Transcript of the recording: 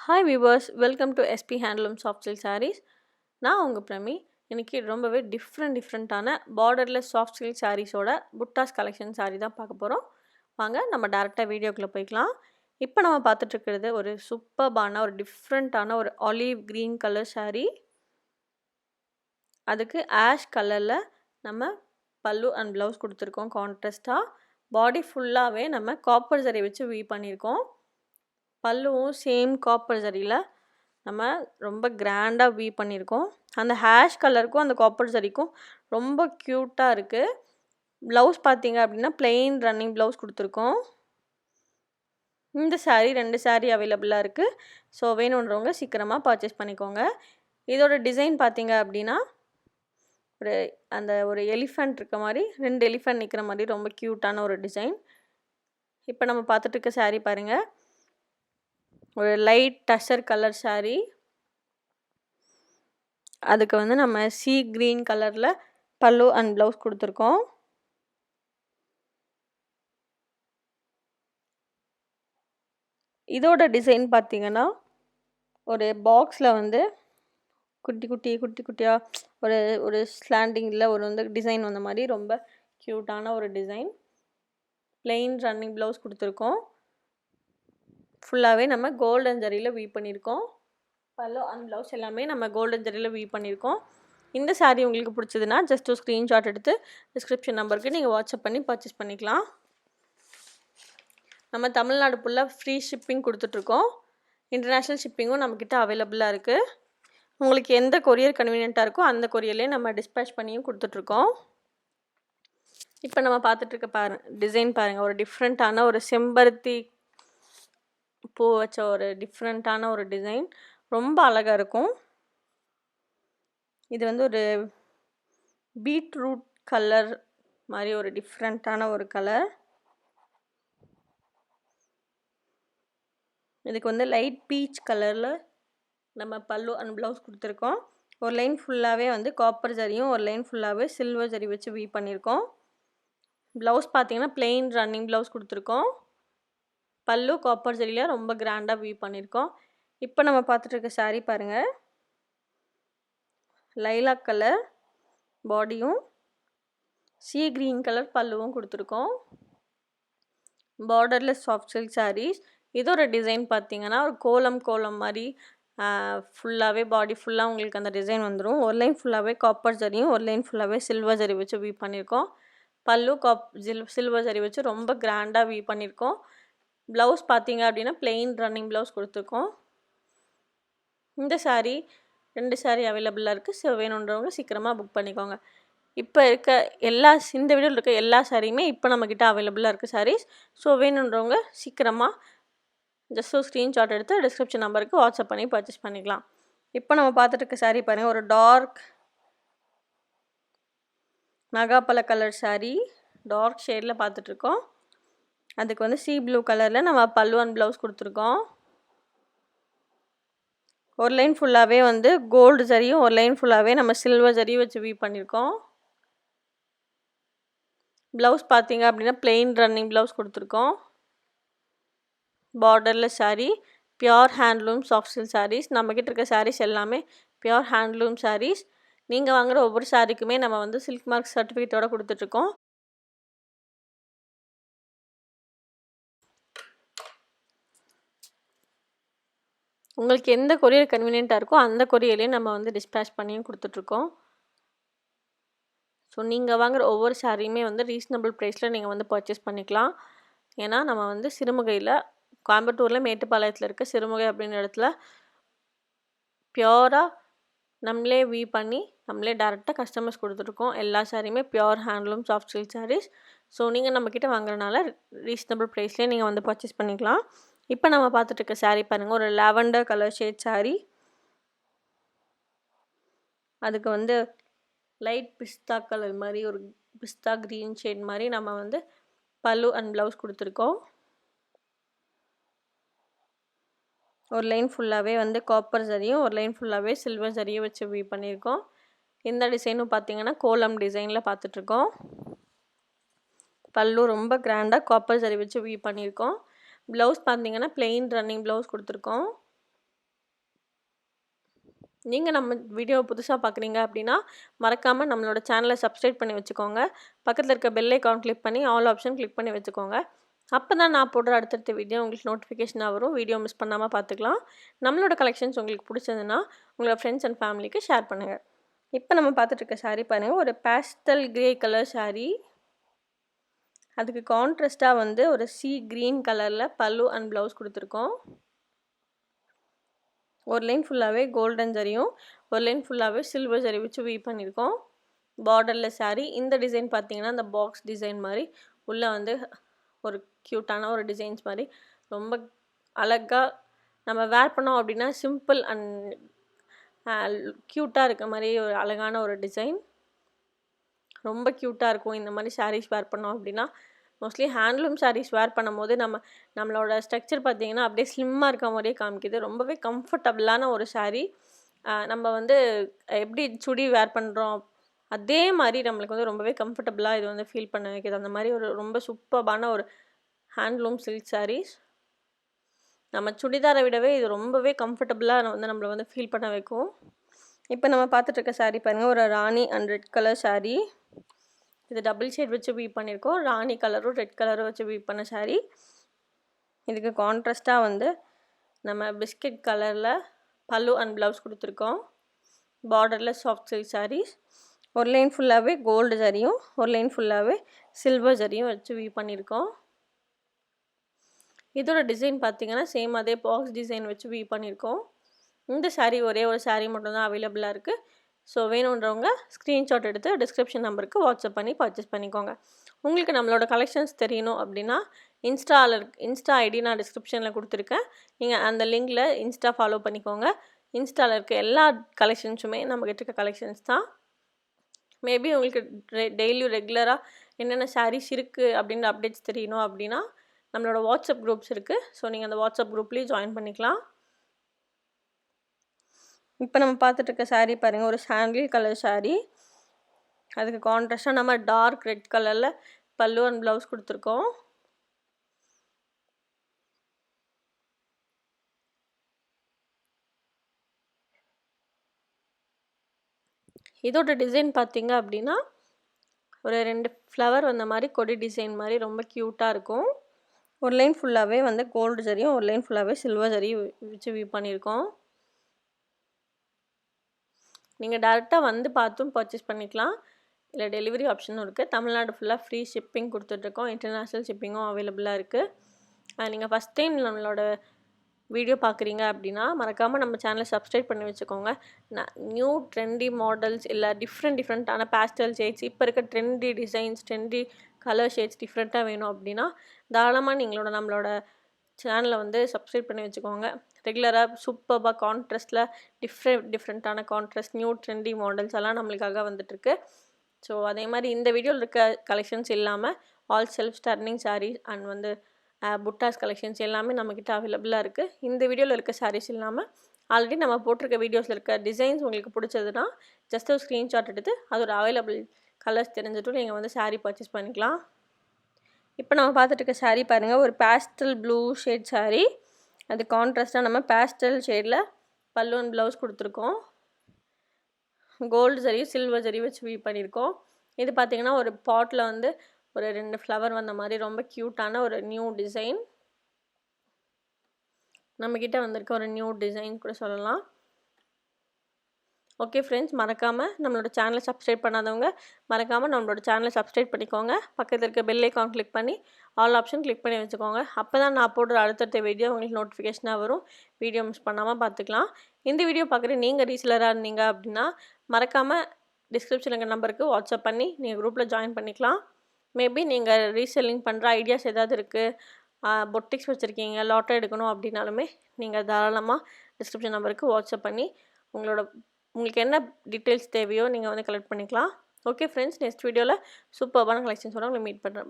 Hi viewers, welcome to SP HANDLOOM Soft Silk Sarees. நான் உங்கள் பிரமி. இன்னைக்கு ரொம்பவே டிஃப்ரெண்ட்டான பார்டர்லெஸ் சாஃப்ட் சில்க் சாரீஸோட புட்டாஸ் கலெக்ஷன் சாரீ தான் பார்க்க போகிறோம். வாங்க நம்ம டேரெக்டாக வீடியோக்குள்ளே போய்க்கலாம். இப்போ நம்ம பார்த்துட்ருக்கிறது ஒரு சூப்பர்பான ஒரு டிஃப்ரெண்ட்டான ஒரு ஆலிவ் க்ரீன் கலர் சாரீ. அதுக்கு ஆஷ் கலரில் நம்ம பல்லு அண்ட் ப்ளவுஸ் கொடுத்துருக்கோம் கான்ட்ராஸ்ட்டாக. பாடி ஃபுல்லாகவே நம்ம காப்பர் ஜரி வச்சு வீவ் பண்ணியிருக்கோம். பல்லுவும் சேம் காப்பர் ஜரியில் நம்ம ரொம்ப கிராண்டாக வீவ் பண்ணியிருக்கோம். அந்த ஹேஷ் கலருக்கும் அந்த காப்பர் ஜரிக்கும் ரொம்ப க்யூட்டாக இருக்குது. ப்ளவுஸ் பார்த்தீங்க அப்படின்னா பிளெயின் ரன்னிங் ப்ளவுஸ் கொடுத்துருக்கோம். இந்த சாரீ 2 சாரீ அவைலபிளாக இருக்குது. ஸோ வேணுன்றவங்க சீக்கிரமாக பர்ச்சேஸ் பண்ணிக்கோங்க. இதோட டிசைன் பார்த்தீங்க அப்படின்னா ஒரு எலிஃபண்ட் இருக்க மாதிரி 2 எலிஃபண்ட் நிற்கிற மாதிரி ரொம்ப க்யூட்டான ஒரு டிசைன். இப்போ நம்ம பார்த்துட்டு இருக்க சாரீ பாருங்கள், ஒரு லைட் டசர் கலர் சாரீ. அதுக்கு வந்து நம்ம சீ க்ரீன் கலரில் பல்லு அண்ட் ப்ளவுஸ் கொடுத்துருக்கோம். இதோட டிசைன் பார்த்தீங்கன்னா ஒரு பாக்ஸில் வந்து குட்டி குட்டியாக ஒரு ஸ்லாண்டிங்கில் ஒரு டிசைன் வந்த மாதிரி ரொம்ப க்யூட்டான ஒரு டிசைன். பிளெயின் ரன்னிங் ப்ளவுஸ் கொடுத்துருக்கோம். ஃபுல்லாகவே நம்ம கோல்டன் ஜரியில் வீவ் பண்ணியிருக்கோம். பல்லு அண்ட் ப்ளவுஸ் எல்லாமே நம்ம கோல்டன் ஜரியில் வீவ் பண்ணியிருக்கோம். இந்த சாரீ உங்களுக்கு பிடிச்சதுன்னா ஜஸ்ட் ஒரு ஸ்க்ரீன்ஷாட் எடுத்து டிஸ்கிரிப்ஷன் நம்பருக்கு நீங்கள் வாட்ஸ்அப் பண்ணி பர்ச்சேஸ் பண்ணிக்கலாம். நம்ம தமிழ்நாடு ஃபுல்லாக ஃப்ரீ ஷிப்பிங் கொடுத்துட்ருக்கோம். இன்டர்நேஷ்னல் ஷிப்பிங்கும் நம்மக்கிட்ட அவைலபிளாக இருக்குது. உங்களுக்கு எந்த கொரியர் கன்வீனியண்ட்டாக இருக்கோ அந்த கொரியர்லேயே நம்ம டிஸ்பேச் பண்ணியும் கொடுத்துட்ருக்கோம். இப்போ நம்ம பார்த்துட்ருக்க டிசைன் பாருங்கள், ஒரு டிஃப்ரெண்ட்டான ஒரு செம்பருத்தி பூ வச்ச ஒரு டிஃப்ரெண்ட்டான ஒரு டிசைன், ரொம்ப அழகாக இருக்கும். இது வந்து ஒரு பீட்ரூட் கலர் மாதிரி ஒரு டிஃப்ரெண்ட்டான ஒரு கலர். இதுக்கு வந்து லைட் பீச் கலரில் நம்ம பல்லு அண்ட் ப்ளவுஸ் கொடுத்துருக்கோம். ஒரு லைன் ஃபுல்லாகவே வந்து காப்பர் ஜரியும் ஒரு லைன் ஃபுல்லாகவே சில்வர் ஜரி வச்சு வீவ் பண்ணியிருக்கோம். ப்ளவுஸ் பார்த்தீங்கன்னா பிளெயின் ரன்னிங் ப்ளவுஸ் கொடுத்துருக்கோம். பல்லு காப்பர் ஜரியில் ரொம்ப கிராண்டாக வீவ் பண்ணியிருக்கோம். இப்போ நம்ம பார்த்துட்டு இருக்க சாரீ பாருங்கள், லைலாக் கலர் பாடியும் சீ க்ரீன் கலர் பல்லுவும் கொடுத்துருக்கோம். Borderless soft silk saris. இதோட டிசைன் பார்த்தீங்கன்னா ஒரு கோலம் மாதிரி ஃபுல்லாகவே பாடி ஃபுல்லாக உங்களுக்கு அந்த டிசைன் வந்துடும். ஒரு லைன் ஃபுல்லாகவே காப்பர் ஜரியும் ஒரு லைன் ஃபுல்லாகவே சில்வர் ஜரி வச்சு வீவ் பண்ணியிருக்கோம். பல்லு சில்வர் ஜரி வச்சு ரொம்ப கிராண்டாக வீவ் பண்ணியிருக்கோம். ப்ளவுஸ் பார்த்தீங்க அப்படின்னா பிளெயின் ரன்னிங் ப்ளவுஸ் கொடுத்துருக்கோம். இந்த சாரீ 2 சாரீ அவைலபிளாக இருக்குது. ஸோ வேணுன்றவங்க சீக்கிரமாக புக் பண்ணிக்கோங்க. இப்போ இருக்க இந்த வீடியோவில் இருக்க எல்லா சாரியுமே இப்போ நம்மக்கிட்ட அவைலபிளாக இருக்குது சாரீஸ். ஸோ வேணுன்றவங்க சீக்கிரமாக ஜஸ்ட் ஒரு ஸ்க்ரீன்ஷாட் எடுத்து டிஸ்கிரிப்ஷன் நம்பருக்கு வாட்ஸ்அப் பண்ணி பர்ச்சேஸ் பண்ணிக்கலாம். இப்போ நம்ம பார்த்துட்டு இருக்க சாரீ பாருங்கள், ஒரு டார்க் நகாப்பழ கலர் சாரீ, டார்க் ஷேடில் பார்த்துட்ருக்கோம். அதுக்கு வந்து சீ ப்ளூ கலரில் நம்ம பல்லு அண்ட் ப்ளவுஸ் கொடுத்துருக்கோம். ஒரு லைன் ஃபுல்லாகவே வந்து கோல்டு ஜரியும் ஒரு லைன் ஃபுல்லாகவே நம்ம சில்வர் ஜரியும் வச்சு வீவ் பண்ணியிருக்கோம். ப்ளவுஸ் பார்த்தீங்க அப்படின்னா பிளெயின் ரன்னிங் ப்ளவுஸ் கொடுத்துருக்கோம். Borderless sari, pure handloom soft silk saris. நம்மக்கிட்ட இருக்க சாரீஸ் எல்லாமே பியோர் ஹேண்ட்லூம் சாரீஸ். நீங்கள் வாங்குகிற ஒவ்வொரு சாரீக்குமே நம்ம வந்து சில்க் மார்க் சர்டிஃபிகேட்டோட கொடுத்துட்ருக்கோம். உங்களுக்கு எந்த கொரியர் கன்வீனியண்ட்டாக இருக்கோ அந்த கொரியர்லேயே நம்ம வந்து டிஸ்பேச் பண்ணியும் கொடுத்துட்ருக்கோம். ஸோ நீங்கள் வாங்குகிற ஒவ்வொரு சாரியுமே வந்து ரீசனபிள் ப்ரைஸில் நீங்கள் வந்து பர்ச்சேஸ் பண்ணிக்கலாம். ஏன்னா நம்ம வந்து சிறுமுகையில், கோயம்புத்தூரில் மேட்டுப்பாளையத்தில் இருக்க சிறுமுகை அப்படின்ற இடத்துல பியோராக நம்மளே வீவ் பண்ணி நம்மளே டேரெக்டாக கஸ்டமர்ஸ் கொடுத்துட்ருக்கோம். எல்லா சாரியுமே pure handloom soft silk sarees. So நீங்கள் நம்மக்கிட்ட வாங்குறதுனால ரீசனபிள் ப்ரைஸ்லேயே நீங்கள் வந்து பர்ச்சேஸ் பண்ணிக்கலாம். இப்போ நம்ம பார்த்துட்டு இருக்க சாரீ பாருங்கள், ஒரு லாவெண்டர் கலர் ஷேட் சாரீ. அதுக்கு வந்து லைட் பிஸ்தா கலர் மாதிரி ஒரு பிஸ்தா க்ரீன் ஷேட் மாதிரி நம்ம வந்து பல்லு அண்ட் ப்ளவுஸ் கொடுத்துருக்கோம். ஒரு லைன் ஃபுல்லாகவே வந்து காப்பர் ஜரியும் ஒரு லைன் ஃபுல்லாகவே சில்வர் ஜரியும் வச்சு வீவ் பண்ணியிருக்கோம். இந்த டிசைனும் பார்த்தீங்கன்னா கோலம் டிசைனில் பார்த்துட்ருக்கோம். பல்லு ரொம்ப கிராண்டாக காப்பர் ஜரி வச்சு வீவ் பண்ணியிருக்கோம். ப்ளவுஸ் பார்த்தீங்கன்னா பிளெயின் ரன்னிங் ப்ளவுஸ் கொடுத்துருக்கோம். நீங்கள் நம்ம வீடியோ புதுசாக பார்க்குறீங்க அப்படின்னா மறக்காமல் நம்மளோட சேனலை சப்ஸ்கிரைப் பண்ணி வச்சுக்கோங்க. பக்கத்தில் இருக்க பெல் ஐக்கான் கிளிக் பண்ணி ஆல் ஆப்ஷன் கிளிக் பண்ணி வச்சுக்கோங்க. அப்போ தான் நான் போடுற அடுத்தடுத்த வீடியோ உங்களுக்கு நோட்டிஃபிகேஷனாக வரும். வீடியோ மிஸ் பண்ணாமல் பார்த்துக்கலாம். நம்மளோட கலெக்ஷன்ஸ் உங்களுக்கு பிடிச்சதுன்னா உங்களோட ஃப்ரெண்ட்ஸ் அண்ட் ஃபேமிலிக்கு ஷேர் பண்ணுங்கள். இப்போ நம்ம பார்த்துட்டு இருக்க சாரீ பாருங்கள், ஒரு பேஸ்டல் கிரே கலர் சாரீ. அதுக்கு கான்ட்ராஸ்ட்டாக வந்து ஒரு சீ க்ரீன் கலரில் பல்லு அண்ட் ப்ளவுஸ் கொடுத்துருக்கோம். ஒரு லைன் ஃபுல்லாகவே கோல்டன் ஜரியும் ஒரு லைன் ஃபுல்லாகவே சில்வர் ஜரி வச்சு வீவ் பண்ணியிருக்கோம். பார்டர்லெஸ் சாரீ. இந்த டிசைன் பார்த்தீங்கன்னா இந்த பாக்ஸ் டிசைன் மாதிரி உள்ளே வந்து ஒரு க்யூட்டான ஒரு டிசைன்ஸ் மாதிரி ரொம்ப அழகாக நம்ம வேர் பண்ணோம் அப்படின்னா சிம்பிள் அண்ட் க்யூட்டாக இருக்க மாதிரி ஒரு அழகான ஒரு டிசைன். ரொம்ப க்யூட்டாக இருக்கும் இந்த மாதிரி சாரீஸ் வேர் பண்ணோம் அப்படின்னா. மோஸ்ட்லி ஹேண்ட்லூம் சாரீஸ் வேர் பண்ணும்போது நம்மளோட ஸ்ட்ரக்சர் பார்த்திங்கன்னா அப்படியே ஸ்லிம்மாக இருக்க மாதிரியே காமிக்குது. ரொம்பவே கம்ஃபர்டபுளான ஒரு சாரீ. நம்ம வந்து எப்படி சுடி வேர் பண்ணுறோம் அதே மாதிரி நம்மளுக்கு வந்து ரொம்பவே கம்ஃபர்டபுளாக இது வந்து ஃபீல் பண்ண வைக்கிது. அந்த மாதிரி ஒரு ரொம்ப சூப்பர்பான ஒரு ஹேண்ட்லூம் சில்க் சாரீஸ். நம்ம சுடிதாரை விடவே இது ரொம்பவே கம்ஃபர்டபுளாக வந்து நம்மளை வந்து ஃபீல் பண்ண வைக்கும். இப்போ நம்ம பார்த்துட்ருக்க சாரீ பாருங்கள், ஒரு ராணி அண்ட் ரெட் கலர் சாரீ. இது டபுள் ஷேட் வச்சு வீவ் பண்ணியிருக்கோம். ராணி கலரும் ரெட் கலரும் வச்சு வீவ் பண்ண சாரீ. இதுக்கு கான்ட்ராஸ்ட்டாக வந்து நம்ம பிஸ்கட் கலரில் பல்லு அண்ட் ப்ளவுஸ் கொடுத்துருக்கோம். Borderless soft silk saris. ஒரு லைன் ஃபுல்லாகவே கோல்டு ஜரியும் ஒரு லைன் ஃபுல்லாகவே சில்வர் ஜரியும் வச்சு வீவ் பண்ணியிருக்கோம். இதோட டிசைன் பார்த்திங்கன்னா சேம் அதே பாக்ஸ் டிசைன் வச்சு வீவ் பண்ணியிருக்கோம். இந்த சாரீ ஒரே ஒரு சாரீ மட்டும்தான் அவைலபிளாக இருக்குது. ஸோ வேணுன்றவங்க ஸ்க்ரீன்ஷாட் எடுத்து டிஸ்கிரிப்ஷன் நம்பருக்கு வாட்ஸ்அப் பண்ணி பர்ச்சேஸ் பண்ணிக்கோங்க. உங்களுக்கு நம்மளோட கலெக்ஷன்ஸ் தெரியணும் அப்படின்னா இன்ஸ்டா ஐடி நான் டிஸ்கிரிப்ஷனில் கொடுத்துருக்கேன். நீங்கள் அந்த லிங்கில் இன்ஸ்டா ஃபாலோ பண்ணிக்கோங்க. இன்ஸ்டாவில் இருக்க எல்லா கலெக்ஷன்ஸுமே நம்மக்கிட்ட இருக்க கலெக்ஷன்ஸ் தான். மேபி உங்களுக்கு டெய்லியும் ரெகுலராக என்னென்ன சாரீஸ் இருக்குது அப்படின்ற அப்டேட்ஸ் தெரியணும் அப்படின்னா நம்மளோட வாட்ஸ்அப் குரூப்ஸ் இருக்குது. ஸோ நீங்கள் அந்த வாட்ஸ்அப் குரூப்லேயும் ஜாயின் பண்ணிக்கலாம். இப்போ நம்ம பார்த்துட்டு இருக்க சாரீ பாருங்கள், ஒரு சாண்டில் கலர் சாரீ. அதுக்கு கான்ட்ராஸ்ட்டாக நம்ம டார்க் ரெட் கலரில் பல்லு அண்ட் ப்ளவுஸ் கொடுத்துருக்கோம். இதோட டிசைன் பார்த்தீங்க அப்படின்னா ஒரு 2 ஃப்ளவர் வந்த மாதிரி கொடி டிசைன் மாதிரி ரொம்ப க்யூட்டாக இருக்கும். ஒரு லைன் ஃபுல்லாகவே வந்து கோல்டு ஜரியும் ஒரு லைன் ஃபுல்லாகவே சில்வர் ஜரியும் வச்சு வீவ் பண்ணியிருக்கோம். நீங்கள் டேரெக்டாக வந்து பார்த்தும் பர்ச்சேஸ் பண்ணிக்கலாம். இல்லை டெலிவரி ஆப்ஷனும் இருக்குது. தமிழ்நாடு ஃபுல்லாக ஃப்ரீ ஷிப்பிங் கொடுத்துட்ருக்கோம். இன்டர்நேஷ்னல் ஷிப்பிங்கும் அவைலபிளாக இருக்குது. நீங்கள் ஃபஸ்ட் டைம் நம்மளோட வீடியோ பார்க்குறீங்க அப்படின்னா மறக்காமல் நம்ம சேனலை சப்ஸ்கிரைப் பண்ணி வச்சுக்கோங்க. நியூ ட்ரெண்டி மாடல்ஸ் இல்லை டிஃப்ரெண்ட்டான பேஸ்டல் ஷேட்ஸ், இப்போ இருக்க trendy designs, trendy colour shades டிஃப்ரெண்ட்டாக வேணும் அப்படின்னா தாராளமாக நம்மளோட சேனலை வந்து சப்ஸ்கிரைப் பண்ணி வச்சுக்கோங்க. ரெகுலராக சூப்பர்பாக கான்ட்ராஸ்ட்டில் டிஃப்ரெண்ட்டான கான்ட்ராஸ்ட் நியூ ட்ரெண்டி மாடல்ஸ் எல்லாம் நம்மளுக்காக வந்துட்டுருக்கு. ஸோ அதே மாதிரி இந்த வீடியோவில் இருக்க கலெக்ஷன்ஸ் இல்லாமல் all self turning saris and வந்து புட்டாஸ் கலெக்ஷன்ஸ் எல்லாமே நம்மக்கிட்ட அவைலபிளாக இருக்குது. இந்த வீடியோவில் இருக்க சாரீஸ் இல்லாமல் ஆல்ரெடி நம்ம போட்டிருக்க வீடியோஸில் இருக்க டிசைன்ஸ் உங்களுக்கு பிடிச்சதுன்னா ஜஸ்ட் ஒரு ஸ்க்ரீன்ஷாட் எடுத்து அதோட அவைலபிள் கலர்ஸ் தெரிஞ்சுட்டும் நீங்கள் வந்து சாரீ பர்ச்சேஸ் பண்ணிக்கலாம். இப்போ நம்ம பார்த்துட்டு இருக்க சாரீ பாருங்கள், ஒரு பேஸ்டல் ப்ளூ ஷேட் சாரீ. அது கான்ட்ராஸ்ட்டாக நம்ம பேஸ்டல் ஷேடில் பல்லு அண்ட் ப்ளவுஸ் கொடுத்துருக்கோம். கோல்டு ஜரி சில்வர் ஜரி வச்சு வீவ் பண்ணியிருக்கோம். இது பார்த்திங்கன்னா ஒரு பாட்டில் வந்து ஒரு 2 ஃப்ளவர் வந்த மாதிரி ரொம்ப க்யூட்டான ஒரு நியூ டிசைன். நம்மக்கிட்ட வந்திருக்க ஒரு நியூ டிசைன் கூட சொல்லலாம். ஓகே ஃப்ரெண்ட்ஸ், மறக்காமல் நம்மளோட சேனலை சப்ஸ்கிரைப் பண்ணாதவங்க மறக்காமல் நம்மளோட சேனலை சப்ஸ்கிரைப் பண்ணிக்கோங்க. பக்கத்தில் இருக்க பெல் ஐக்கான் கிளிக் பண்ணி ஆல் ஆப்ஷன் கிளிக் பண்ணி வச்சுக்கோங்க. அப்போ தான் நான் போடுற அடுத்தடுத்த வீடியோ உங்களுக்கு நோட்டிஃபிகேஷனாக வரும். வீடியோ மிஸ் பண்ணாமல் பார்த்துக்கலாம். இந்த வீடியோ பார்க்குற நீங்கள் ரீசெலராக இருந்தீங்க அப்படின்னா மறக்காமல் டிஸ்கிரிப்ஷனில் இருக்க நம்பருக்கு வாட்ஸ்அப் பண்ணி நீங்கள் குரூப்பில் ஜாயின் பண்ணிக்கலாம். மேபி நீங்கள் ரீசெல்லிங் பண்ணுற ஐடியாஸ் ஏதாவது இருக்குது, பொட்டிக்ஸ் வச்சுருக்கீங்க, லாட்டோ எடுக்கணும் அப்படின்னாலுமே நீங்கள் தாராளமாக டிஸ்கிரிப்ஷன் நம்பருக்கு வாட்ஸ்அப் பண்ணி உங்களுக்கு என்ன டீட்டெயில்ஸ் தேவையோ நீங்கள் வந்து கலெக்ட் பண்ணிக்கலாம். ஓகே ஃப்ரெண்ட்ஸ், நெக்ஸ்ட் வீடியோவில் சூப்பர்பான கலெக்ஷன்ஸோட உங்களை மீட் பண்ணுறேன்.